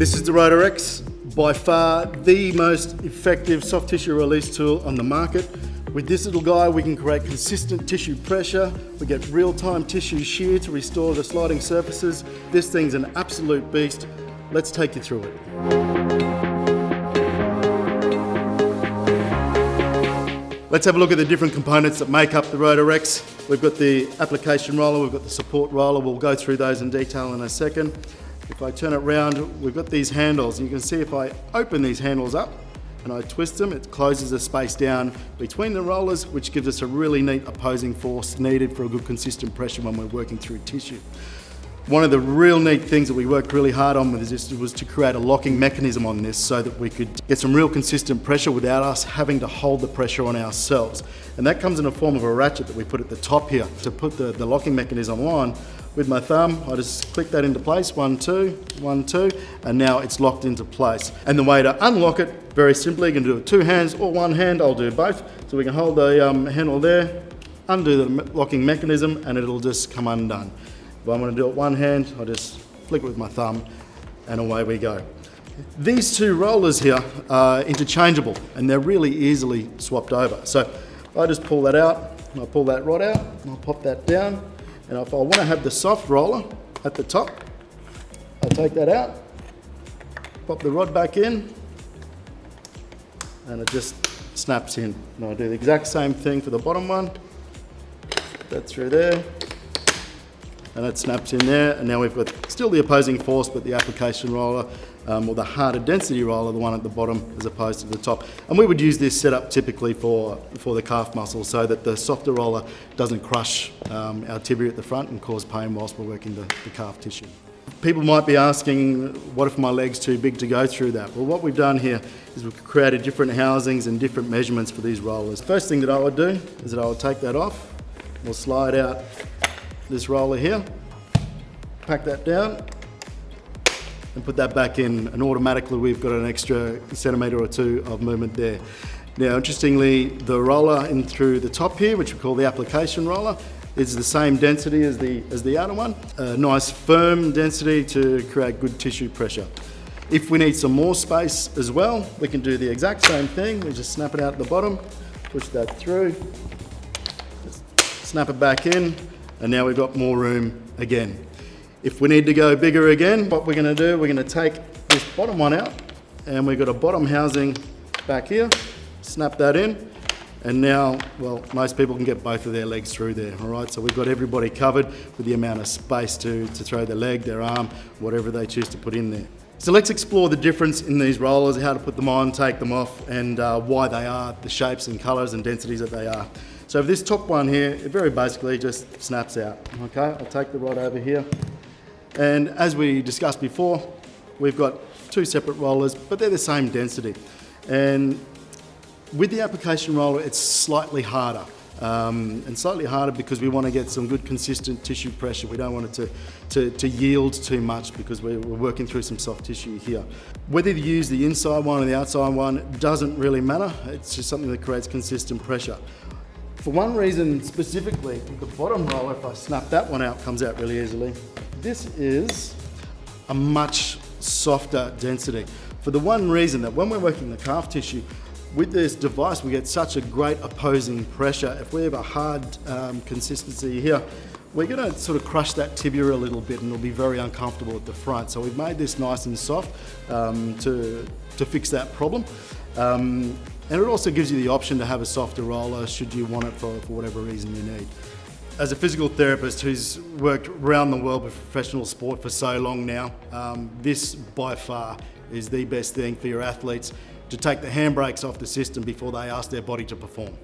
This is the Rotor X, by far the most effective soft tissue release tool on the market. With this little guy, we can create consistent tissue pressure. We get real-time tissue shear to restore the sliding surfaces. This thing's an absolute beast. Let's take you through it. Let's have a look at the different components that make up the Rotor X. We've got the application roller, we've got the support roller. We'll go through those in detail in a second. If I turn it around, we've got these handles. And you can see if I open these handles up and I twist them, it closes the space down between the rollers, which gives us a really neat opposing force needed for a good consistent pressure when we're working through tissue. One of the real neat things that we worked really hard on with this was to create a locking mechanism on this so that we could get some real consistent pressure without us having to hold the pressure on ourselves. And that comes in the form of a ratchet that we put at the top here. To put the locking mechanism on, with my thumb, I just click that into place, 1, 2, 1, 2, and now it's locked into place. And the way to unlock it, very simply, you can do it with 2 hands or 1 hand, I'll do both. So we can hold the handle there, undo the locking mechanism, and it'll just come undone. If I'm going to do it 1 hand, I just flick it with my thumb, and away we go. These 2 rollers here are interchangeable, and they're really easily swapped over. So I just pull that out, and I'll pull that rod out, and I'll pop that down. And if I want to have the soft roller at the top, I take that out, pop the rod back in, and it just snaps in. And I do the exact same thing for the bottom one. Put that through there, and it snaps in there. And now we've got still the opposing force, but the application roller, or the harder density roller, the one at the bottom as opposed to the top. And we would use this setup typically for the calf muscle so that the softer roller doesn't crush our tibia at the front and cause pain whilst we're working the calf tissue. People might be asking, what if my leg's too big to go through that? Well, what we've done here is we've created different housings and different measurements for these rollers. First thing that I would do is that I would take that off, we'll slide out this roller here, pack that down, and put that back in, and automatically we've got an extra centimetre or 2 of movement there. Now, interestingly, the roller in through the top here, which we call the application roller, is the same density as the outer one. A nice firm density to create good tissue pressure. If we need some more space as well, we can do the exact same thing. We just snap it out at the bottom, push that through, snap it back in, and now we've got more room again. If we need to go bigger again, what we're going to do, we're going to take this bottom one out, and we've got a bottom housing back here, snap that in, and now, well, most people can get both of their legs through there, all right? So we've got everybody covered with the amount of space to throw their leg, their arm, whatever they choose to put in there. So let's explore the difference in these rollers, how to put them on, take them off, and why they are the shapes and colours and densities that they are. So for this top one here, it very basically just snaps out, okay? I'll take the rod over here. And as we discussed before, we've got 2 separate rollers, but they're the same density. And with the application roller, it's slightly harder. And slightly harder because we want to get some good consistent tissue pressure. We don't want it to yield too much because we're working through some soft tissue here. Whether you use the inside one or the outside one doesn't really matter. It's just something that creates consistent pressure. For one reason specifically, the bottom roller, if I snap that one out, comes out really easily. This is a much softer density for the one reason that when we're working the calf tissue, with this device we get such a great opposing pressure. If we have a hard consistency here, we're going to sort of crush that tibia a little bit and it'll be very uncomfortable at the front. So we've made this nice and soft to fix that problem. And it also gives you the option to have a softer roller should you want it for whatever reason you need. As a physical therapist who's worked around the world with professional sport for so long now, this by far is the best thing for your athletes to take the handbrakes off the system before they ask their body to perform.